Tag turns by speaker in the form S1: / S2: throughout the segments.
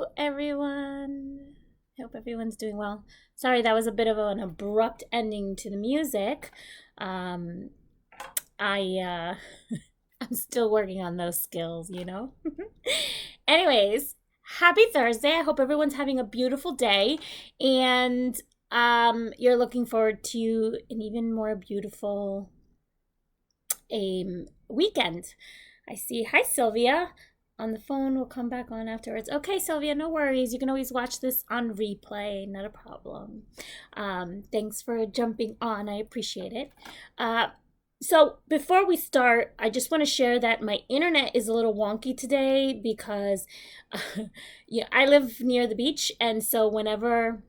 S1: Hello, everyone. I hope everyone's doing well. Sorry, that was a bit of an abrupt ending to the music. Um, I I'm still working on those skills. Anyways, happy Thursday. I hope everyone's having a beautiful day and you're looking forward to an even more beautiful weekend. I see. Hi, Sylvia. On the phone, we'll come back on afterwards. Okay, Sylvia, no worries. You can always watch this on replay, not a problem. Thanks for jumping on. I appreciate it. So before we start, I just want to share that my internet is a little wonky today because yeah, I live near the beach, and so whenever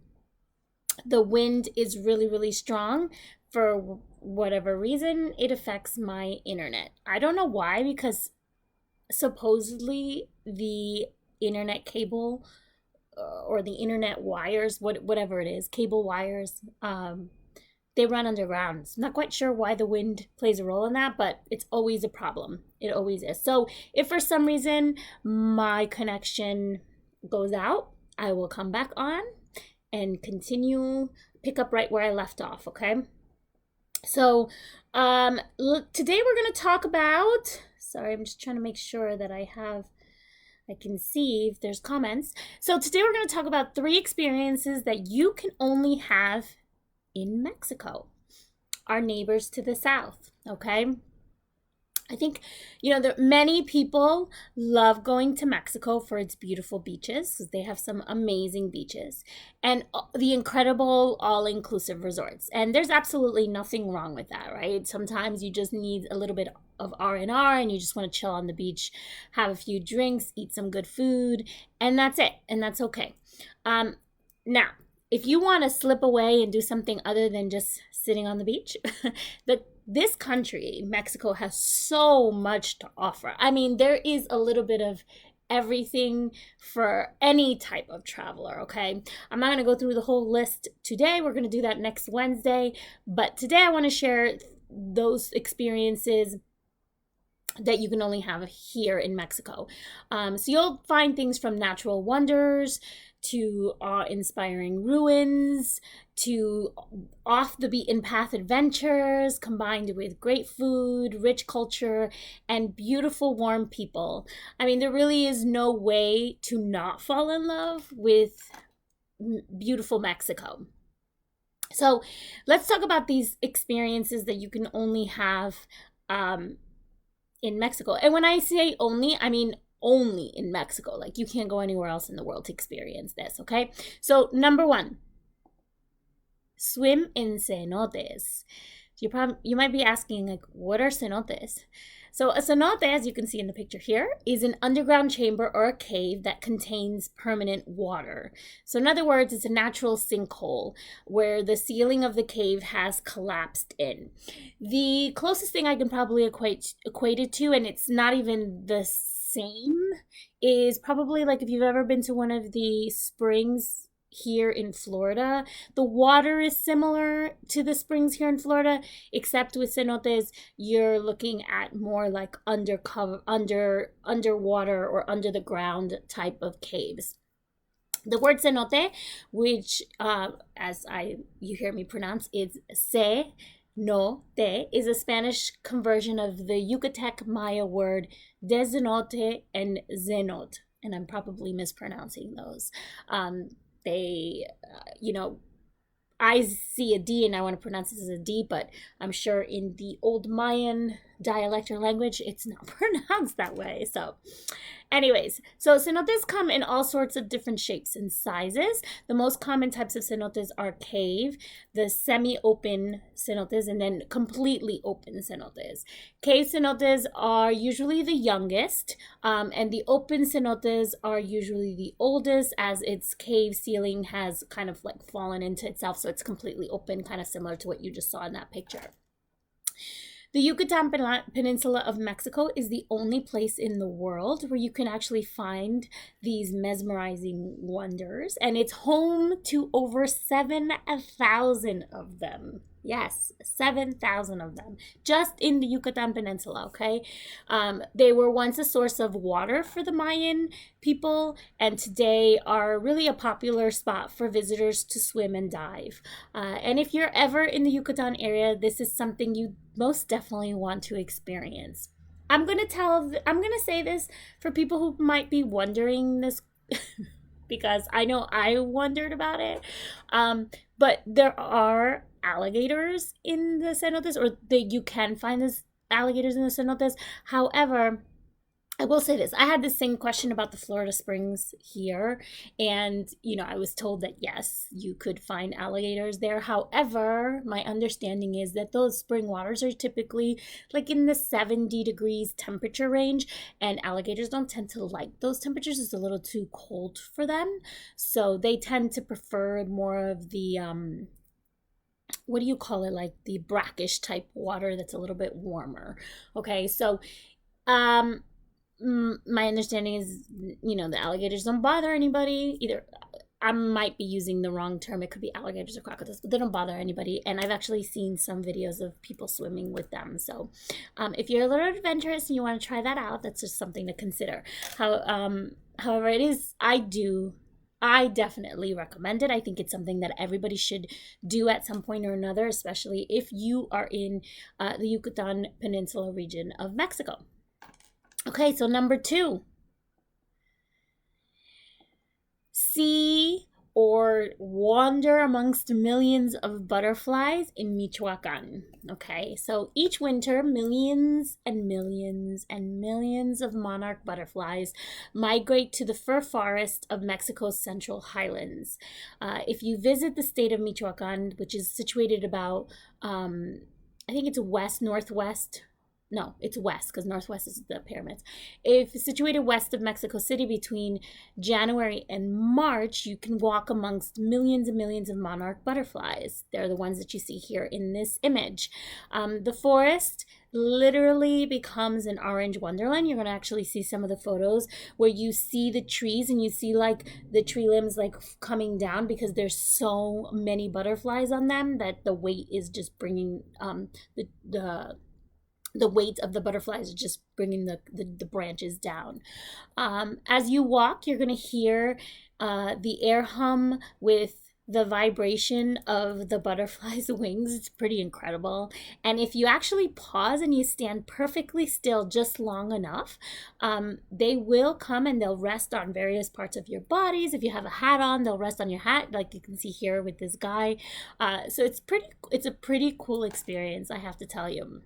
S1: the wind is really, really strong, for whatever reason, it affects my internet. I don't know why, because supposedly the internet cable or the internet wires, whatever it is, cable wires, they run underground. So I'm not quite sure why the wind plays a role in that, but it's always a problem. It always is. So if for some reason my connection goes out, I will come back on and continue, pick up right where I left off, okay? So today we're going to talk about, sorry, I'm just trying to make sure that I can see if there's comments. So today we're going to talk about 3 experiences that you can only have in Mexico, our neighbors to the south, okay? I think, there many people love going to Mexico for its beautiful beaches because they have some amazing beaches and the incredible all-inclusive resorts. And there's absolutely nothing wrong with that, right? Sometimes you just need a little bit of R&R and you just want to chill on the beach, have a few drinks, eat some good food, and that's it. And that's okay. Now, if you want to slip away and do something other than just sitting on the beach, this country, Mexico, has so much to offer. I mean, there is a little bit of everything for any type of traveler, okay? I'm not going to go through the whole list today. We're going to do that next Wednesday. But today I want to share those experiences that you can only have here in Mexico. So you'll find things from natural wonders to awe-inspiring ruins, to off the beaten path adventures combined with great food, rich culture, and beautiful, warm people. I mean, there really is no way to not fall in love with beautiful Mexico. So let's talk about these experiences that you can only have in Mexico. And when I say only, I mean only in Mexico. Like, you can't go anywhere else in the world to experience this, okay? So number 1, swim in cenotes. You might be asking, like, what are cenotes? So a cenote, as you can see in the picture here, is an underground chamber or a cave that contains permanent water. So in other words, it's a natural sinkhole where the ceiling of the cave has collapsed in. The closest thing I can probably equate it to, and it's not even the same, is probably like if you've ever been to one of the springs here in Florida. The water is similar to the springs here in Florida, except with cenotes, you're looking at more like underwater or under the ground type of caves. The word cenote, which you hear me pronounce, is se no te, is a Spanish conversion of the Yucatec Maya word de cenote and zenot, and I'm probably mispronouncing those. I see a D and I want to pronounce this as a D, but I'm sure in the old Mayan dialect or language, it's not pronounced that way. So anyways, so cenotes come in all sorts of different shapes and sizes. The most common types of cenotes are cave, the semi-open cenotes, and then completely open cenotes. Cave cenotes are usually the youngest, and the open cenotes are usually the oldest, as its cave ceiling has kind of like fallen into itself, so it's completely open, kind of similar to what you just saw in that picture. The Yucatan Peninsula of Mexico is the only place in the world where you can actually find these mesmerizing wonders, and it's home to over 7,000 of them. Yes, 7,000 of them just in the Yucatan Peninsula, okay? They were once a source of water for the Mayan people and today are really a popular spot for visitors to swim and dive. And if you're ever in the Yucatan area, this is something you most definitely want to experience. I'm going to say this for people who might be wondering this because I know I wondered about it. But there are alligators in the cenotes, or that you can find this alligators in the cenotes. However, I will say this. I had the same question about the Florida Springs here. And, I was told that yes, you could find alligators there. However, my understanding is that those spring waters are typically like in the 70 degrees temperature range. And alligators don't tend to like those temperatures. It's a little too cold for them. So they tend to prefer more of the, what do you call it? Like the brackish type water that's a little bit warmer. Okay. So, um, my understanding is, the alligators don't bother anybody. Either I might be using the wrong term. It could be alligators or crocodiles, but they don't bother anybody. And I've actually seen some videos of people swimming with them. So if you're a little adventurous and you want to try that out, that's just something to consider. However, I definitely recommend it. I think it's something that everybody should do at some point or another, especially if you are in the Yucatan Peninsula region of Mexico. Okay, so number 2, see or wander amongst millions of butterflies in Michoacan. Okay, so each winter, millions and millions and millions of monarch butterflies migrate to the fir forest of Mexico's Central Highlands. If you visit the state of Michoacan, which is situated about, I think it's northwest. No, it's west because northwest is the pyramids. If situated west of Mexico City between January and March, you can walk amongst millions and millions of monarch butterflies. They're the ones that you see here in this image. The forest literally becomes an orange wonderland. You're going to actually see some of the photos where you see the trees and you see like the tree limbs like coming down because there's so many butterflies on them that the weight is just bringing the weight of the butterflies is just bringing the branches down. As you walk, you're going to hear the air hum with the vibration of the butterfly's wings. It's pretty incredible. And if you actually pause and you stand perfectly still just long enough, they will come and they'll rest on various parts of your bodies. If you have a hat on, they'll rest on your hat, like you can see here with this guy. So it's a pretty cool experience, I have to tell you.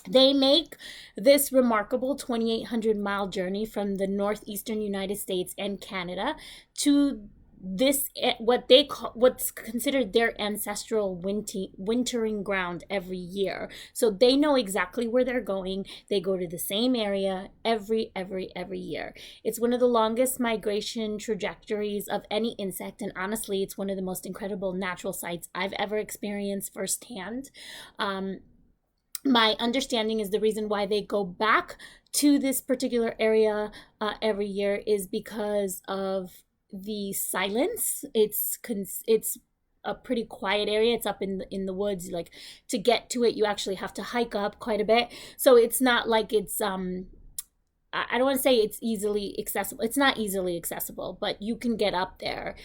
S1: They make this remarkable 2,800-mile journey from the northeastern United States and Canada to this what's considered their ancestral wintering ground every year. So they know exactly where they're going. They go to the same area every year. It's one of the longest migration trajectories of any insect, and honestly, it's one of the most incredible natural sights I've ever experienced firsthand. My understanding is the reason why they go back to this particular area every year is because of the silence. It's a pretty quiet area. It's up in the woods. Like to get to it, you actually have to hike up quite a bit. So it's not like it's I don't want to say it's easily accessible. It's not easily accessible, but you can get up there.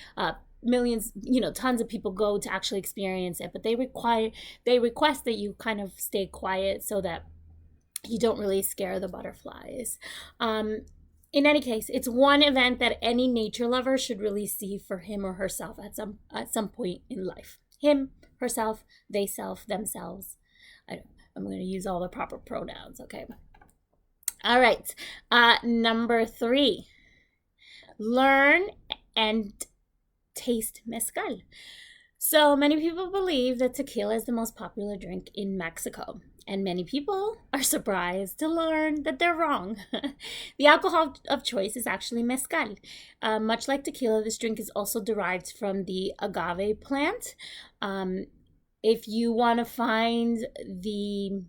S1: Millions, tons of people go to actually experience it, but they request that you kind of stay quiet so that you don't really scare the butterflies. In any case, it's one event that any nature lover should really see for him or herself at some point in life. Him, herself, they self, themselves. I'm going to use all the proper pronouns, okay? All right. Number 3, learn and taste mezcal. So many people believe that tequila is the most popular drink in Mexico, and many people are surprised to learn that they're wrong. The alcohol of choice is actually mezcal. Much like tequila, this drink is also derived from the agave plant. If you want to find the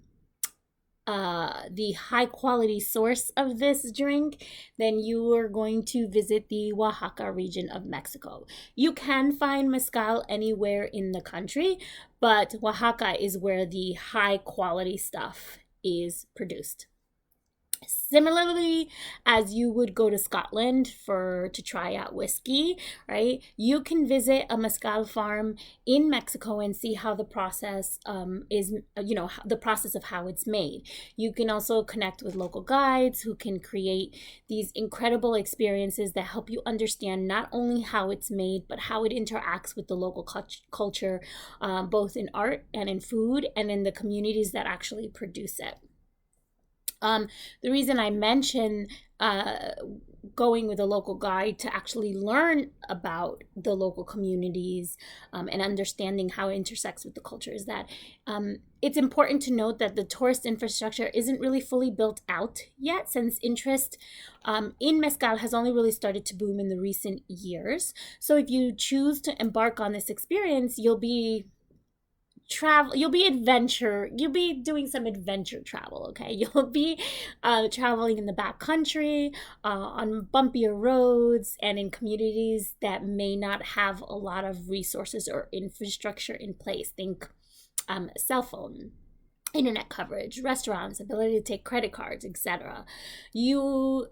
S1: the high quality source of this drink, then you are going to visit the Oaxaca region of Mexico. You can find mezcal anywhere in the country, but Oaxaca is where the high quality stuff is produced. Similarly, as you would go to Scotland for to try out whiskey, right? You can visit a mezcal farm in Mexico and see how the process is, the process of how it's made. You can also connect with local guides who can create these incredible experiences that help you understand not only how it's made, but how it interacts with the local culture, both in art and in food and in the communities that actually produce it. The reason I mention going with a local guide to actually learn about the local communities and understanding how it intersects with the culture is that it's important to note that the tourist infrastructure isn't really fully built out yet, since interest in mezcal has only really started to boom in the recent years. So if you choose to embark on this experience, you'll be doing some adventure travel. Okay, you'll be traveling in the back country, on bumpier roads, and in communities that may not have a lot of resources or infrastructure in place. Think cell phone, internet coverage, restaurants, ability to take credit cards, etc. you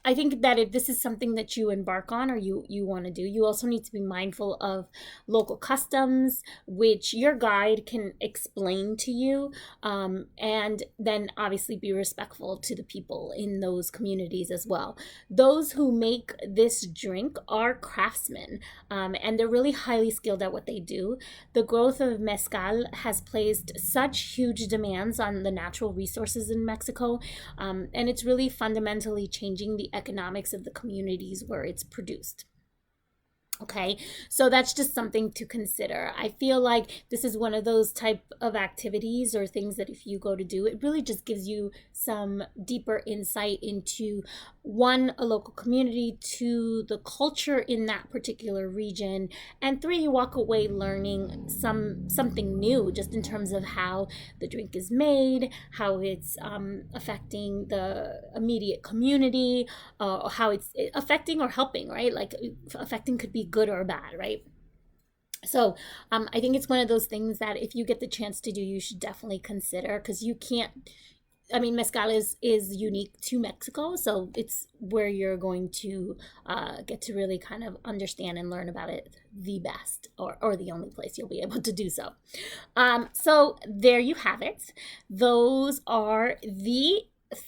S1: I think that if this is something that you embark on or you want to do, you also need to be mindful of local customs, which your guide can explain to you, and then obviously be respectful to the people in those communities as well. Those who make this drink are craftsmen, and they're really highly skilled at what they do. The growth of mezcal has placed such huge demands on the natural resources in Mexico, and it's really fundamentally changing the economics of the communities where it's produced. Okay, so that's just something to consider. I feel like this is one of those type of activities or things that if you go to do, it really just gives you some deeper insight into one, a local community, two, the culture in that particular region, and three, you walk away learning something new just in terms of how the drink is made, how it's affecting the immediate community, how it's affecting or helping, right? Like affecting could be good or bad, right? So I think it's one of those things that if you get the chance to do, you should definitely consider, because you can't. I mean, mezcal is unique to Mexico, so it's where you're going to get to really kind of understand and learn about it the best, or the only place you'll be able to do so. So there you have it. Those are the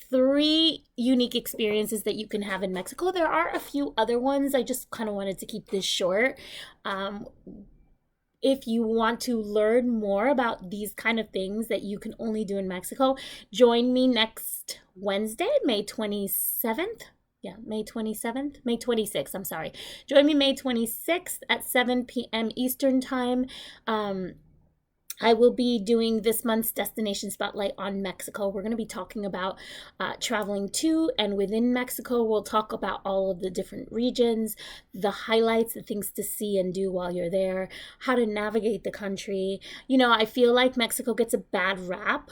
S1: three unique experiences that you can have in Mexico. There are a few other ones. I just kind of wanted to keep this short. If you want to learn more about these kind of things that you can only do in Mexico, join me next Wednesday, May 27th. Yeah, May 27th, May 26th, I'm sorry. Join me May 26th at 7 p.m. Eastern Time. I will be doing this month's Destination Spotlight on Mexico. We're going to be talking about traveling to and within Mexico. We'll talk about all of the different regions, the highlights, the things to see and do while you're there, how to navigate the country. I feel like Mexico gets a bad rap.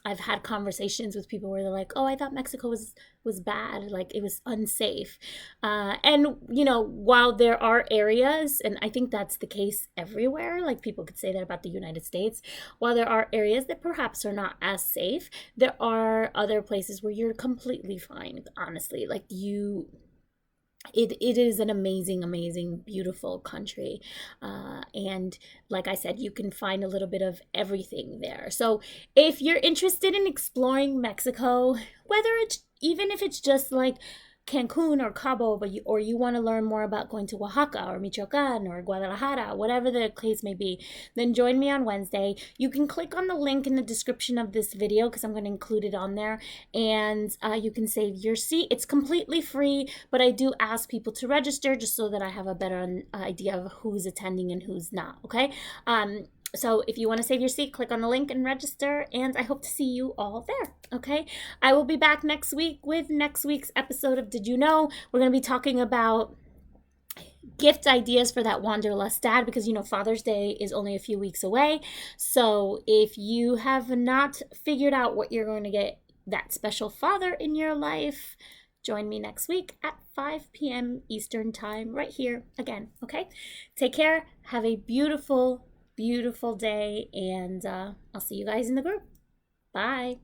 S1: I've had conversations with people where they're like, "Oh, I thought Mexico was bad, like it was unsafe." And while there are areas, and I think that's the case everywhere, like people could say that about the United States, while there are areas that perhaps are not as safe, there are other places where you're completely fine, honestly. Like it is an amazing, beautiful country, and like I said, you can find a little bit of everything there. So if you're interested in exploring Mexico, whether it's even if it's just like Cancun or Cabo, or you want to learn more about going to Oaxaca or Michoacan or Guadalajara, whatever the case may be, then join me on Wednesday. You can click on the link in the description of this video because I'm going to include it on there, and you can save your seat. It's completely free, but I do ask people to register just so that I have a better idea of who's attending and who's not, okay? So if you want to save your seat, click on the link and register, and I hope to see you all there, okay? I will be back next week with next week's episode of Did You Know? We're going to be talking about gift ideas for that wanderlust dad, because you know Father's Day is only a few weeks away. So if you have not figured out what you're going to get that special father in your life, join me next week at 5 p.m. Eastern Time right here again, okay? Take care. Have a beautiful, beautiful day, and I'll see you guys in the group. Bye.